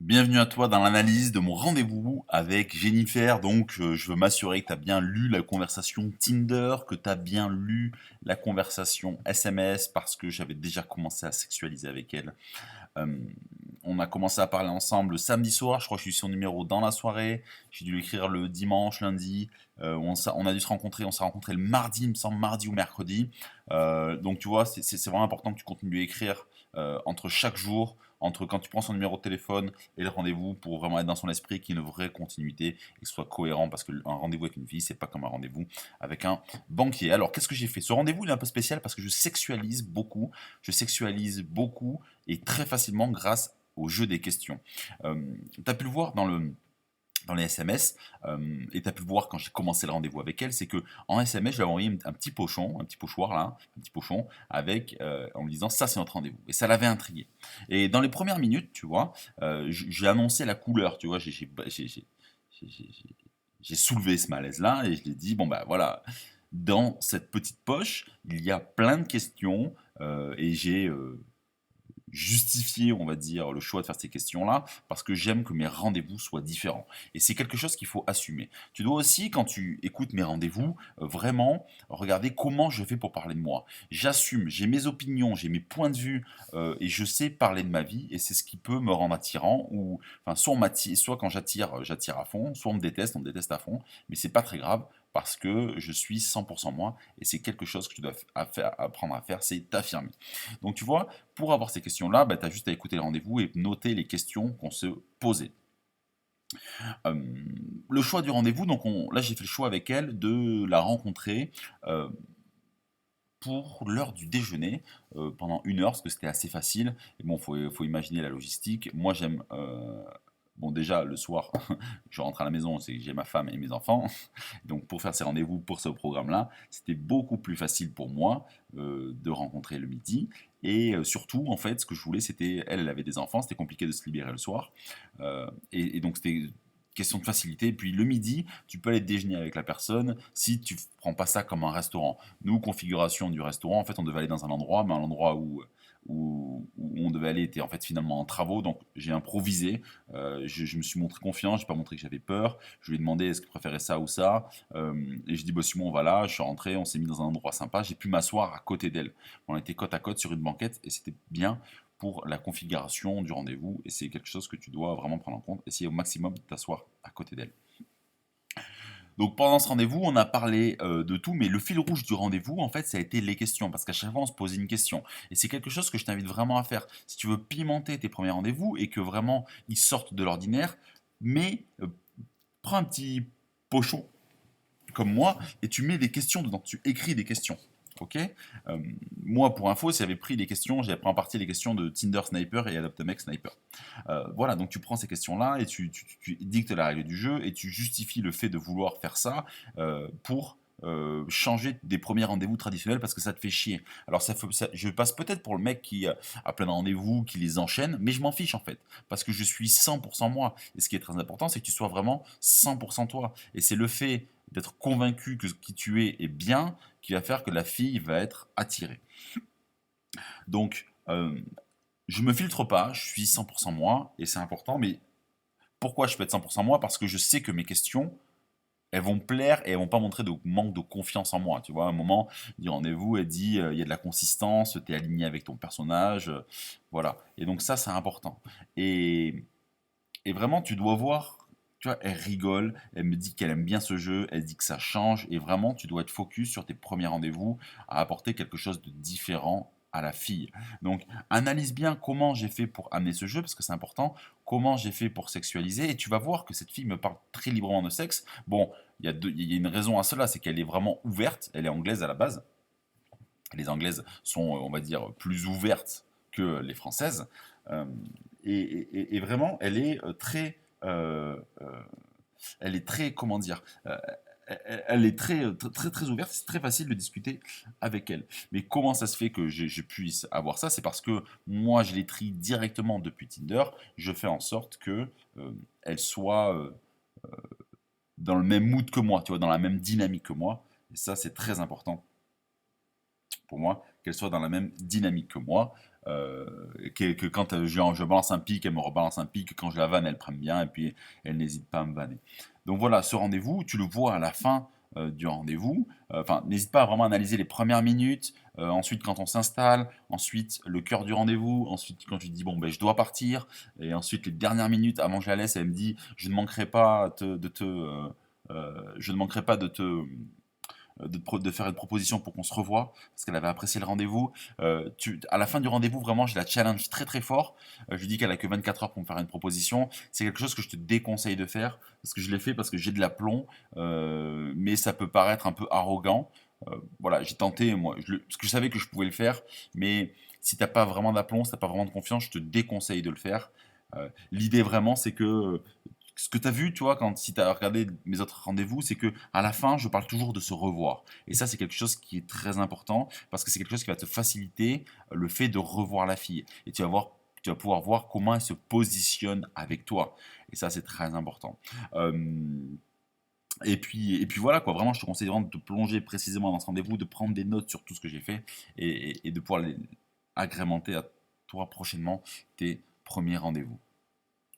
Bienvenue à toi dans l'analyse de mon rendez-vous avec Jennifer. Donc, je veux m'assurer que tu as bien lu la conversation Tinder, que tu as bien lu la conversation SMS parce que j'avais déjà commencé à sexualiser avec elle. Euh, on a commencé à parler ensemble le samedi soir, je crois que je suis son numéro dans la soirée. J'ai dû l'écrire le dimanche, lundi. On a dû se rencontrer, on s'est rencontré le mardi, il me semble, mardi ou mercredi. Donc tu vois, c'est vraiment important que tu continues à écrire entre chaque jour, entre quand tu prends son numéro de téléphone et le rendez-vous pour vraiment être dans son esprit, qu'il y ait une vraie continuité et que ce soit cohérent parce qu'un rendez-vous avec une fille, c'est pas comme un rendez-vous avec un banquier. Alors, qu'est-ce que j'ai fait? Ce rendez-vous, il est un peu spécial parce que je sexualise beaucoup et très facilement grâce au jeu des questions. Tu as pu le voir dans les SMS, et tu as pu le voir quand j'ai commencé le rendez-vous avec elle, c'est que en SMS, je lui ai envoyé un petit pochon, un petit pochoir là, un petit pochon, avec, en me disant ça c'est notre rendez-vous. Et ça l'avait intrigué. Et dans les premières minutes, tu vois, j'ai annoncé la couleur, tu vois, j'ai soulevé ce malaise-là et je lui ai dit, bon bah voilà, dans cette petite poche, il y a plein de questions et j'ai justifier, on va dire, le choix de faire ces questions-là, parce que j'aime que mes rendez-vous soient différents. Et c'est quelque chose qu'il faut assumer. Tu dois aussi, quand tu écoutes mes rendez-vous, vraiment regarder comment je fais pour parler de moi. J'assume, j'ai mes opinions, j'ai mes points de vue, et je sais parler de ma vie, et c'est ce qui peut me rendre attirant, ou, enfin, soit on m'attire, soit quand j'attire, j'attire à fond, soit on me déteste à fond, mais c'est pas très grave, parce que je suis 100% moi, et c'est quelque chose que tu dois apprendre à faire, c'est t'affirmer. Donc tu vois, pour avoir ces questions-là, bah, tu as juste à écouter le rendez-vous et noter les questions qu'on se posait. Euh, le choix du rendez-vous, donc là j'ai fait le choix avec elle de la rencontrer euh, pour l'heure du déjeuner pendant 1 heure, parce que c'était assez facile. Et bon, faut imaginer la logistique. Moi j'aime... bon déjà le soir, je rentre à la maison, c'est que j'ai ma femme et mes enfants. Donc pour faire ces rendez-vous pour ce programme-là, c'était beaucoup plus facile pour moi de rencontrer le midi. Et surtout, en fait, ce que je voulais, c'était, elle avait des enfants, c'était compliqué de se libérer le soir. Et donc c'était question de facilité. Puis le midi, tu peux aller déjeuner avec la personne si tu prends pas ça comme un restaurant. Nous, configuration du restaurant, en fait, on devait aller dans un endroit, mais un endroit où on devait aller était en fait finalement en travaux, donc j'ai improvisé, je me suis montré confiant, j'ai pas montré que j'avais peur, je lui ai demandé est-ce qu'il préférait ça ou ça, et je dis bah Simon on va là, je suis rentré, on s'est mis dans un endroit sympa, j'ai pu m'asseoir à côté d'elle. On était côte à côte sur une banquette et c'était bien pour la configuration du rendez-vous et c'est quelque chose que tu dois vraiment prendre en compte, essayer au maximum de t'asseoir à côté d'elle. Donc pendant ce rendez-vous, on a parlé de tout, mais le fil rouge du rendez-vous, en fait, ça a été les questions, parce qu'à chaque fois, on se posait une question. Et c'est quelque chose que je t'invite vraiment à faire. Si tu veux pimenter tes premiers rendez-vous et que vraiment ils sortent de l'ordinaire, mais prends un petit pochon comme moi et tu mets des questions dedans, tu écris des questions. Ok. Moi, pour info, j'avais pris les questions, j'avais pris en partie les questions de Tinder Sniper et Adopt-A-Mec Sniper. Voilà, donc tu prends ces questions-là et tu dictes la règle du jeu et tu justifies le fait de vouloir faire ça pour changer des premiers rendez-vous traditionnels parce que ça te fait chier. Alors je passe peut-être pour le mec qui a plein de rendez-vous, qui les enchaîne, mais je m'en fiche en fait parce que je suis 100% moi. Et ce qui est très important, c'est que tu sois vraiment 100% toi. Et c'est le fait d'être convaincu que ce qui tu es est bien qui va faire que la fille va être attirée. Donc, je me filtre pas, je suis 100% moi, et c'est important, mais pourquoi je peux être 100% moi? Parce que je sais que mes questions, elles vont plaire et elles vont pas montrer de manque de confiance en moi. Tu vois, à un moment, du rendez-vous, elle dit, il y a de la consistance, tu es aligné avec ton personnage, voilà. Et donc ça, c'est important. Et, et vraiment, tu dois voir, tu vois, elle rigole, elle me dit qu'elle aime bien ce jeu, elle dit que ça change, et vraiment, tu dois être focus sur tes premiers rendez-vous à apporter quelque chose de différent à la fille. Donc, analyse bien comment j'ai fait pour amener ce jeu, parce que c'est important, comment j'ai fait pour sexualiser, et tu vas voir que cette fille me parle très librement de sexe. Bon, il y a une raison à cela, c'est qu'elle est vraiment ouverte, elle est anglaise à la base. Les anglaises sont, on va dire, plus ouvertes que les françaises. Euh, et vraiment, elle est très, comment dire, elle est très ouverte, c'est très facile de discuter avec elle. Mais comment ça se fait que je puisse avoir ça? C'est parce que moi, je les trie directement depuis Tinder. Je fais en sorte que elle soit dans le même mood que moi, tu vois, dans la même dynamique que moi. Et ça, c'est très important pour moi. qu'elle soit dans la même dynamique que moi. Que quand je balance un pic, elle me rebalance un pic, quand je la vanne, elle prenne bien, et puis elle n'hésite pas à me vanner. Donc voilà, ce rendez-vous, tu le vois à la fin du rendez-vous. Enfin, n'hésite pas à vraiment analyser les premières minutes, ensuite quand on s'installe, ensuite le cœur du rendez-vous, ensuite quand tu te dis bon ben je dois partir, et ensuite les dernières minutes avant que je la laisse, elle me dit je ne manquerai pas je ne manquerai pas de faire une proposition pour qu'on se revoie, parce qu'elle avait apprécié le rendez-vous. À la fin du rendez-vous, vraiment, je la challenge très très fort. Je lui dis qu'elle a que 24 heures pour me faire une proposition. C'est quelque chose que je te déconseille de faire, parce que je l'ai fait parce que j'ai de l'aplomb, mais ça peut paraître un peu arrogant. Voilà, j'ai tenté, moi, parce que je savais que je pouvais le faire, mais si t'as pas vraiment d'aplomb, si t'as pas vraiment de confiance, je te déconseille de le faire. L'idée vraiment, c'est que ce que tu as vu, tu vois, si tu as regardé mes autres rendez-vous, c'est que à la fin, je parle toujours de se revoir. Et ça, c'est quelque chose qui est très important parce que c'est quelque chose qui va te faciliter le fait de revoir la fille. Et tu vas pouvoir voir comment elle se positionne avec toi. Et ça, c'est très important. Euh, et puis voilà, quoi. Vraiment, je te conseille vraiment de te plonger précisément dans ce rendez-vous, de prendre des notes sur tout ce que j'ai fait et de pouvoir les agrémenter à toi prochainement tes premiers rendez-vous.